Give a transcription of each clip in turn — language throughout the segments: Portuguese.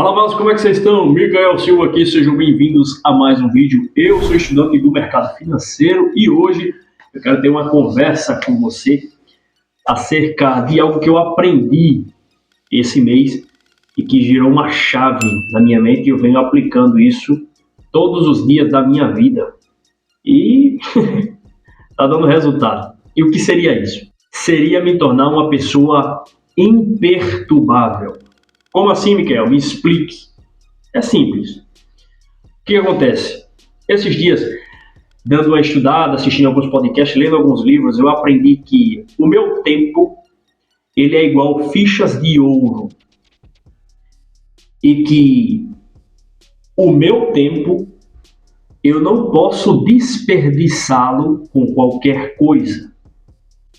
Fala, Vasco, como é que vocês estão? Micael Silva aqui, sejam bem-vindos a mais um vídeo. Eu sou estudante do mercado financeiro e hoje eu quero ter uma conversa com você acerca de algo que eu aprendi esse mês e que girou uma chave na minha mente e eu venho aplicando isso todos os dias da minha vida. E tá dando resultado. E o que seria isso? Seria me tornar uma pessoa imperturbável. Como assim, Micael? Me explique. É simples. O que acontece? Esses dias, dando uma estudada, assistindo alguns podcasts, lendo alguns livros, eu aprendi que o meu tempo ele é igual fichas de ouro. E que o meu tempo eu não posso desperdiçá-lo com qualquer coisa.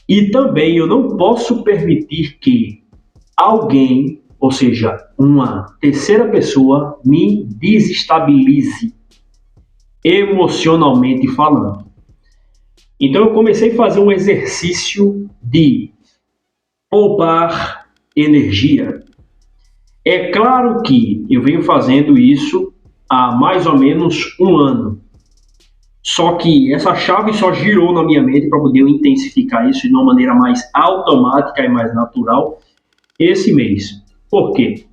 E também eu não posso permitir que alguém, ou seja, uma terceira pessoa, me desestabilize emocionalmente falando. Então eu comecei a fazer um exercício de poupar energia. É claro que eu venho fazendo isso há mais ou menos um ano. Só que essa chave só girou na minha mente para poder intensificar isso de uma maneira mais automática e mais natural esse mês. Por quê?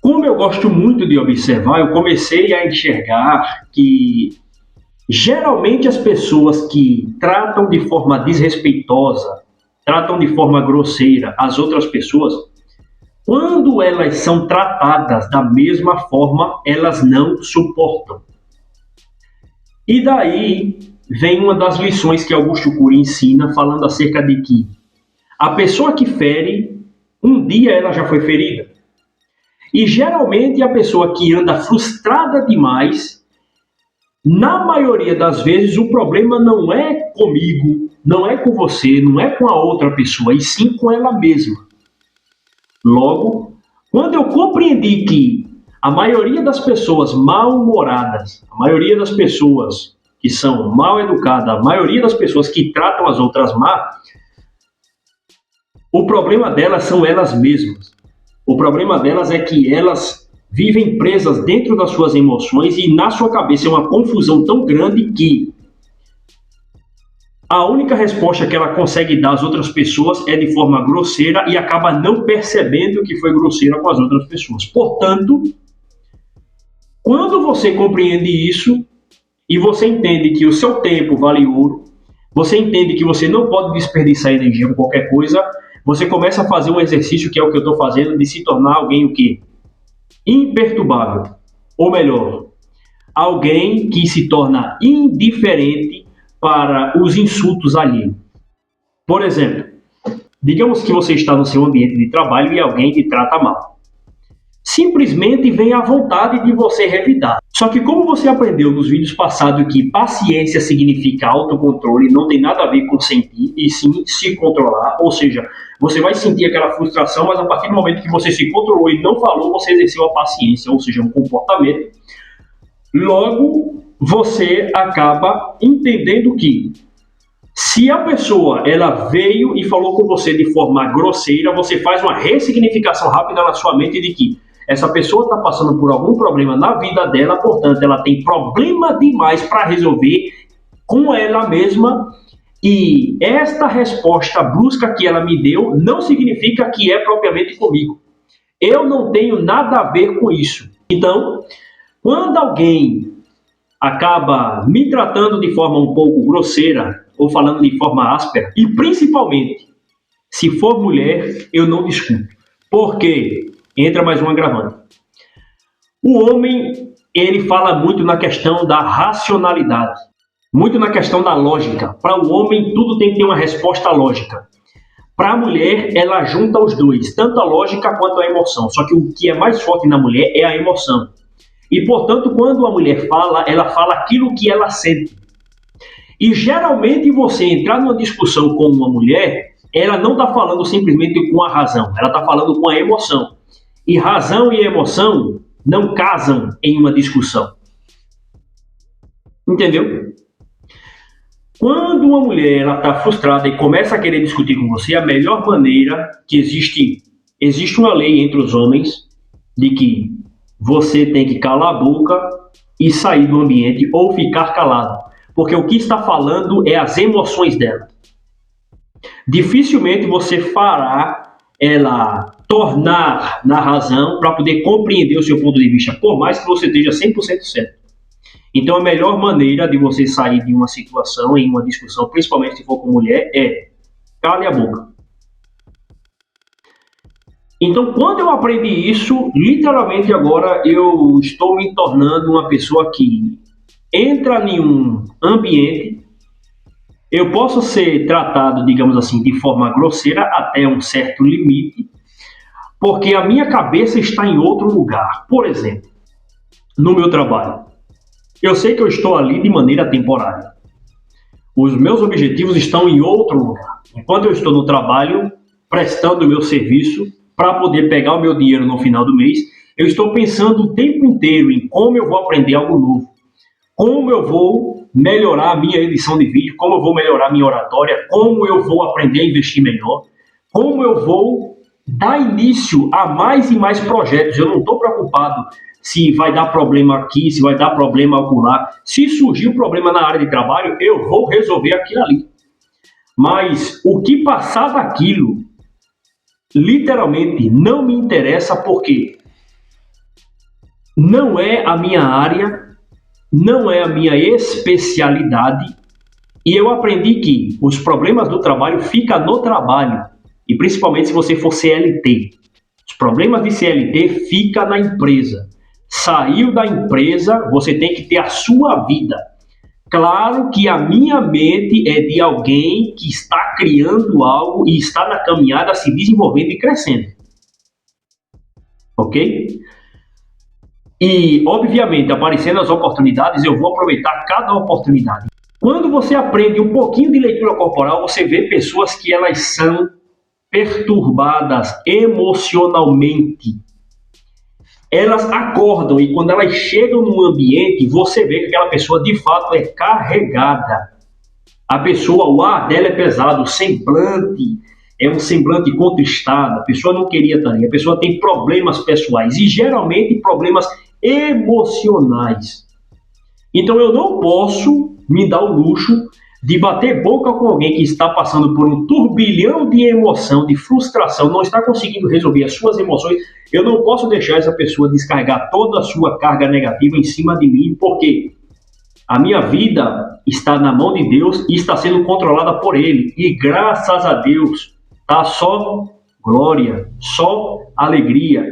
Como eu gosto muito de observar, eu comecei a enxergar que geralmente as pessoas que tratam de forma desrespeitosa, tratam de forma grosseira as outras pessoas, quando elas são tratadas da mesma forma, elas não suportam. E daí vem uma das lições que Augusto Cury ensina, falando acerca de que a pessoa que fere, um dia ela já foi ferida. E geralmente a pessoa que anda frustrada demais, na maioria das vezes o problema não é comigo, não é com você, não é com a outra pessoa, e sim com ela mesma. Logo, quando eu compreendi que a maioria das pessoas mal-humoradas, a maioria das pessoas que são mal-educadas, a maioria das pessoas que tratam as outras mal, o problema delas são elas mesmas. O problema delas é que elas vivem presas dentro das suas emoções e na sua cabeça é uma confusão tão grande que a única resposta que ela consegue dar às outras pessoas é de forma grosseira e acaba não percebendo que foi grosseira com as outras pessoas. Portanto, quando você compreende isso e você entende que o seu tempo vale ouro, você entende que você não pode desperdiçar energia com qualquer coisa, você começa a fazer um exercício que é o que eu estou fazendo, de se tornar alguém o quê? Imperturbável. Ou melhor, alguém que se torna indiferente para os insultos alheios. Por exemplo, digamos que você está no seu ambiente de trabalho e alguém te trata mal. Simplesmente vem a vontade de você revidar. Só que como você aprendeu nos vídeos passados que paciência significa autocontrole, não tem nada a ver com sentir, e sim se controlar, ou seja, você vai sentir aquela frustração, mas a partir do momento que você se controlou e não falou, você exerceu a paciência, ou seja, um comportamento. Logo, você acaba entendendo que se a pessoa ela veio e falou com você de forma grosseira, você faz uma ressignificação rápida na sua mente de que essa pessoa está passando por algum problema na vida dela, portanto, ela tem problema demais para resolver com ela mesma. E esta resposta brusca que ela me deu não significa que é propriamente comigo. Eu não tenho nada a ver com isso. Então, quando alguém acaba me tratando de forma um pouco grosseira ou falando de forma áspera, e principalmente, se for mulher, eu não discuto. Por quê? Entra mais um agravante. O homem, ele fala muito na questão da racionalidade, muito na questão da lógica. Para o homem, tudo tem que ter uma resposta lógica. Para a mulher, ela junta os dois, tanto a lógica quanto a emoção. Só que o que é mais forte na mulher é a emoção. E, portanto, quando a mulher fala, ela fala aquilo que ela sente. E, geralmente, você entrar numa discussão com uma mulher, ela não está falando simplesmente com a razão, ela está falando com a emoção. E razão e emoção não casam em uma discussão. Entendeu? Quando uma mulher está frustrada e começa a querer discutir com você, a melhor maneira que existe existe uma lei entre os homens de que você tem que calar a boca e sair do ambiente ou ficar calado, porque o que está falando é as emoções dela. Dificilmente você fará ela tornar na razão para poder compreender o seu ponto de vista, por mais que você esteja 100% certo. Então, a melhor maneira de você sair de uma situação, em uma discussão, principalmente se for com mulher, é cale a boca. Então, quando eu aprendi isso, literalmente agora eu estou me tornando uma pessoa que entra em um ambiente, eu posso ser tratado, digamos assim, de forma grosseira até um certo limite, porque a minha cabeça está em outro lugar. Por exemplo, no meu trabalho, eu sei que eu estou ali de maneira temporária. Os meus objetivos estão em outro lugar. Enquanto eu estou no trabalho, prestando o meu serviço, para poder pegar o meu dinheiro no final do mês, eu estou pensando o tempo inteiro em como eu vou aprender algo novo, como eu vou melhorar a minha edição de vídeo, como eu vou melhorar a minha oratória, como eu vou aprender a investir melhor, como eu vou dar início a mais e mais projetos. Eu não estou preocupado se vai dar problema aqui, se vai dar problema acolá. Se surgir um problema na área de trabalho, eu vou resolver aquilo ali. Mas o que passar daquilo, literalmente, não me interessa, porque não é a minha área, não é a minha especialidade, e eu aprendi que os problemas do trabalho ficam no trabalho, e principalmente se você for CLT. Os problemas de CLT ficam na empresa. Saiu da empresa, você tem que ter a sua vida. Claro que a minha mente é de alguém que está criando algo e está na caminhada se desenvolvendo e crescendo. Ok? E, obviamente, aparecendo as oportunidades, eu vou aproveitar cada oportunidade. Quando você aprende um pouquinho de leitura corporal, você vê pessoas que elas são perturbadas emocionalmente. Elas acordam e quando elas chegam no ambiente, você vê que aquela pessoa de fato é carregada. A pessoa, o ar dela é pesado, o semblante é um semblante contristado, a pessoa não queria estar ali, a pessoa tem problemas pessoais e geralmente problemas emocionais. Então eu não posso me dar o luxo de bater boca com alguém que está passando por um turbilhão de emoção, de frustração, não está conseguindo resolver as suas emoções. Eu não posso deixar essa pessoa descarregar toda a sua carga negativa em cima de mim, porque a minha vida está na mão de Deus e está sendo controlada por Ele. E graças a Deus, tá só glória, só alegria,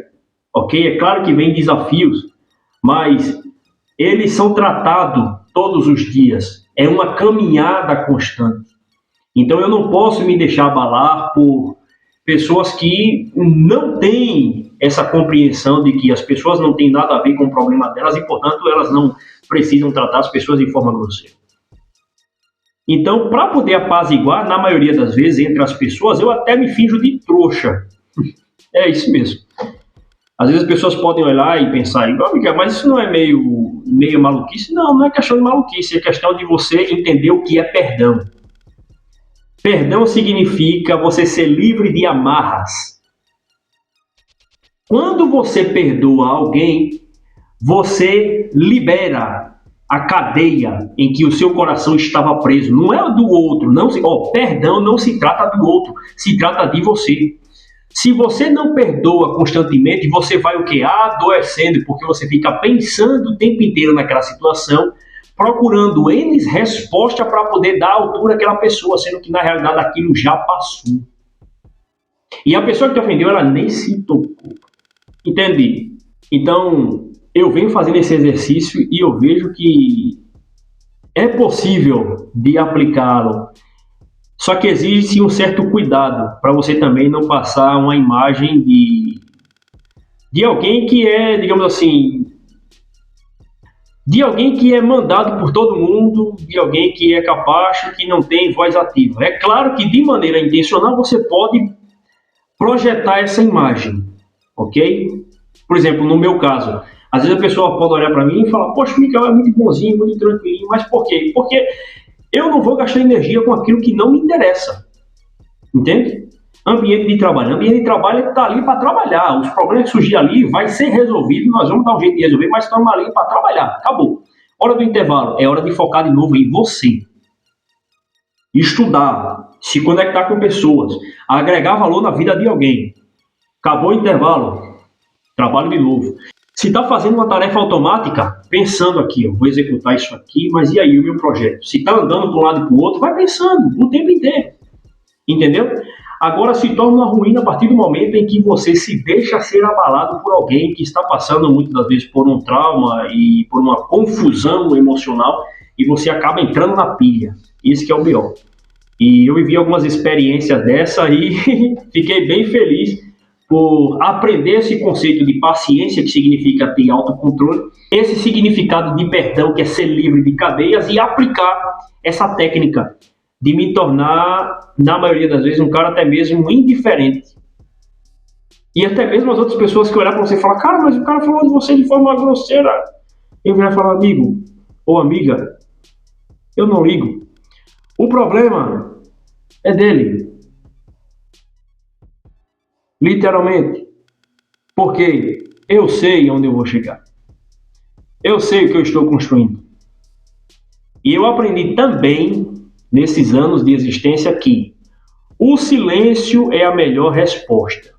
ok? É claro que vem desafios, mas eles são tratados todos os dias. É uma caminhada constante. Então eu não posso me deixar abalar por pessoas que não têm essa compreensão de que as pessoas não têm nada a ver com o problema delas e, portanto, elas não precisam tratar as pessoas de forma grosseira. Então, para poder apaziguar, na maioria das vezes, entre as pessoas, eu até me finjo de trouxa. É isso mesmo. Às vezes as pessoas podem olhar e pensar, mas isso não é meio maluquice? Não, não é questão de maluquice, é questão de você entender o que é perdão. Perdão significa você ser livre de amarras. Quando você perdoa alguém, você libera a cadeia em que o seu coração estava preso. Não é do outro. Perdão não se trata do outro, se trata de você. Se você não perdoa constantemente, você vai o quê? Adoecendo, porque você fica pensando o tempo inteiro naquela situação, procurando N resposta para poder dar altura àquela pessoa, sendo que na realidade aquilo já passou. E a pessoa que te ofendeu, ela nem se tocou. Entendi? Então, eu venho fazendo esse exercício e eu vejo que é possível de aplicá-lo. Só que exige um certo cuidado para você também não passar uma imagem de alguém que é, digamos assim, de alguém que é mandado por todo mundo, de alguém que é capacho, que não tem voz ativa. É claro que de maneira intencional você pode projetar essa imagem, ok? Por exemplo, no meu caso, às vezes a pessoa pode olhar para mim e falar, poxa, o Miguel é muito bonzinho, muito tranquilinho, mas por quê? Porque eu não vou gastar energia com aquilo que não me interessa, entende? Ambiente de trabalho. Ambiente de trabalho está ali para trabalhar. Os problemas que surgir ali vai ser resolvido, nós vamos dar um jeito de resolver, mas estamos ali para trabalhar. Acabou. Hora do intervalo. É hora de focar de novo em você. Estudar, se conectar com pessoas, agregar valor na vida de alguém. Acabou o intervalo. Trabalho de novo. Se está fazendo uma tarefa automática, pensando aqui, eu vou executar isso aqui, mas e aí o meu projeto? Se está andando de um lado para o outro, vai pensando o tempo inteiro. Entendeu? Agora se torna uma ruína a partir do momento em que você se deixa ser abalado por alguém que está passando muitas das vezes por um trauma e por uma confusão emocional e você acaba entrando na pilha. Isso que é o pior. E eu vivi algumas experiências dessa e fiquei bem feliz por aprender esse conceito de paciência, que significa ter autocontrole, esse significado de perdão, que é ser livre de cadeias, e aplicar essa técnica de me tornar, na maioria das vezes, um cara até mesmo indiferente. E até mesmo as outras pessoas que olhar para você e falar, cara, mas o cara falou de você de forma grosseira. Eu vou falar, amigo ou amiga, eu não ligo. O problema é dele. Literalmente. Porque eu sei onde eu vou chegar. Eu sei o que eu estou construindo. E eu aprendi também, nesses anos de existência, que o silêncio é a melhor resposta.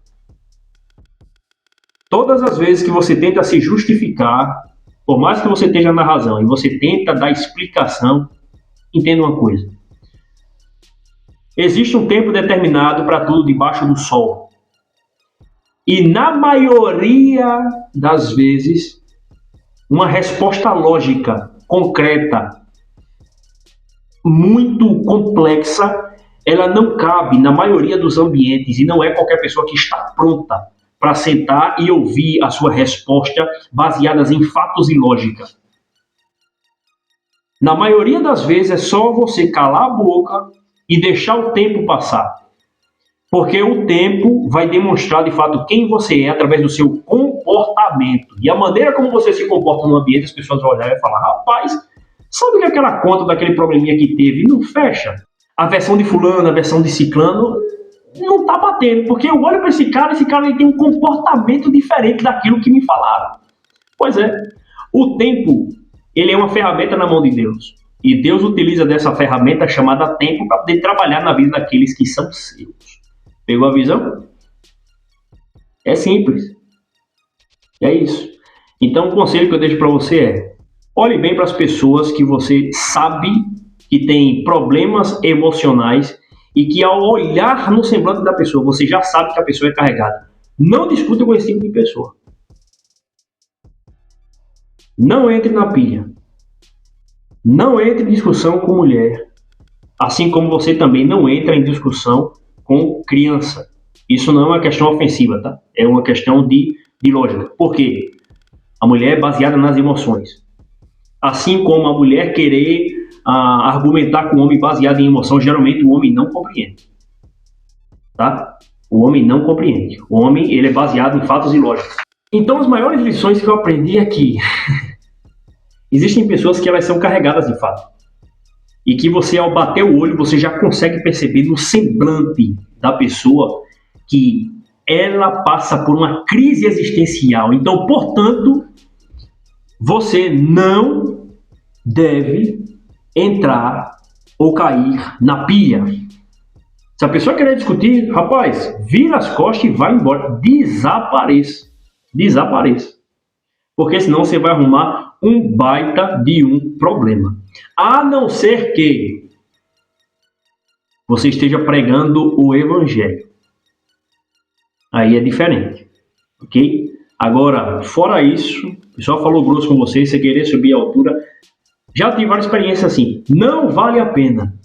Todas as vezes que você tenta se justificar, por mais que você esteja na razão, e você tenta dar explicação, entenda uma coisa. Existe um tempo determinado para tudo debaixo do sol. E na maioria das vezes, uma resposta lógica, concreta, muito complexa, ela não cabe na maioria dos ambientes e não é qualquer pessoa que está pronta para sentar e ouvir a sua resposta baseadas em fatos e lógica. Na maioria das vezes é só você calar a boca e deixar o tempo passar. Porque o tempo vai demonstrar de fato quem você é através do seu comportamento. E a maneira como você se comporta no ambiente, as pessoas vão olhar e falar, rapaz, sabe que aquela conta daquele probleminha que teve não fecha? A versão de fulano, a versão de ciclano, não tá batendo. Porque eu olho para esse cara ele tem um comportamento diferente daquilo que me falaram. Pois é, o tempo, ele é uma ferramenta na mão de Deus. E Deus utiliza dessa ferramenta chamada tempo para poder trabalhar na vida daqueles que são seus. Pegou a visão? É simples. É isso. Então, o conselho que eu deixo para você é: olhe bem para as pessoas que você sabe que tem problemas emocionais e que ao olhar no semblante da pessoa, você já sabe que a pessoa é carregada. Não discuta com esse tipo de pessoa. Não entre na pilha. Não entre em discussão com mulher. Assim como você também não entra em discussão com criança. Isso não é uma questão ofensiva, tá? É uma questão de lógica. Por quê? A mulher é baseada nas emoções. Assim como a mulher querer argumentar com o homem baseado em emoção, geralmente o homem não compreende. Tá? O homem não compreende. O homem, ele é baseado em fatos e lógica. Então, as maiores lições que eu aprendi é que existem pessoas que elas são carregadas de fato. E que você, ao bater o olho, você já consegue perceber no semblante da pessoa que ela passa por uma crise existencial. Então, portanto, você não deve entrar ou cair na pilha. Se a pessoa querer discutir, rapaz, vira as costas e vai embora. Desapareça. Desapareça. Porque senão você vai arrumar um baita de um problema. A não ser que você esteja pregando o evangelho. Aí é diferente. Ok? Agora, fora isso, o pessoal falou grosso com você, você querer subir a altura. Já tive várias experiências assim. Não vale a pena.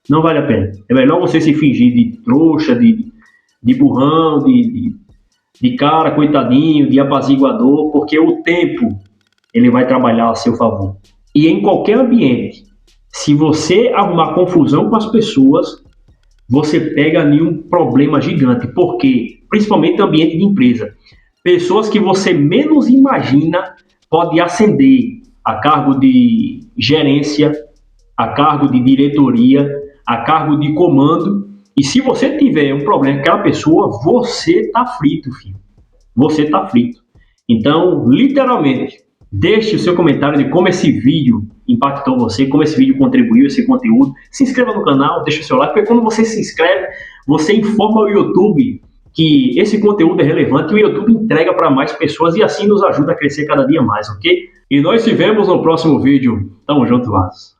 Não vale a pena. É melhor você se fingir de trouxa, de burrão, de cara, coitadinho, de apaziguador, porque o tempo ele vai trabalhar a seu favor. E em qualquer ambiente, se você arrumar confusão com as pessoas, você pega ali um problema gigante. Por quê? Principalmente no ambiente de empresa. Pessoas que você menos imagina podem ascender a cargo de gerência, a cargo de diretoria, a cargo de comando, E se você tiver um problema com aquela pessoa, você tá frito, filho. Você tá frito. Então, literalmente, deixe o seu comentário de como esse vídeo impactou você, como esse vídeo contribuiu, esse conteúdo. Se inscreva no canal, deixe o seu like, porque quando você se inscreve, você informa o YouTube que esse conteúdo é relevante e o YouTube entrega para mais pessoas e assim nos ajuda a crescer cada dia mais, ok? E nós se vemos no próximo vídeo. Tamo junto, Vaz.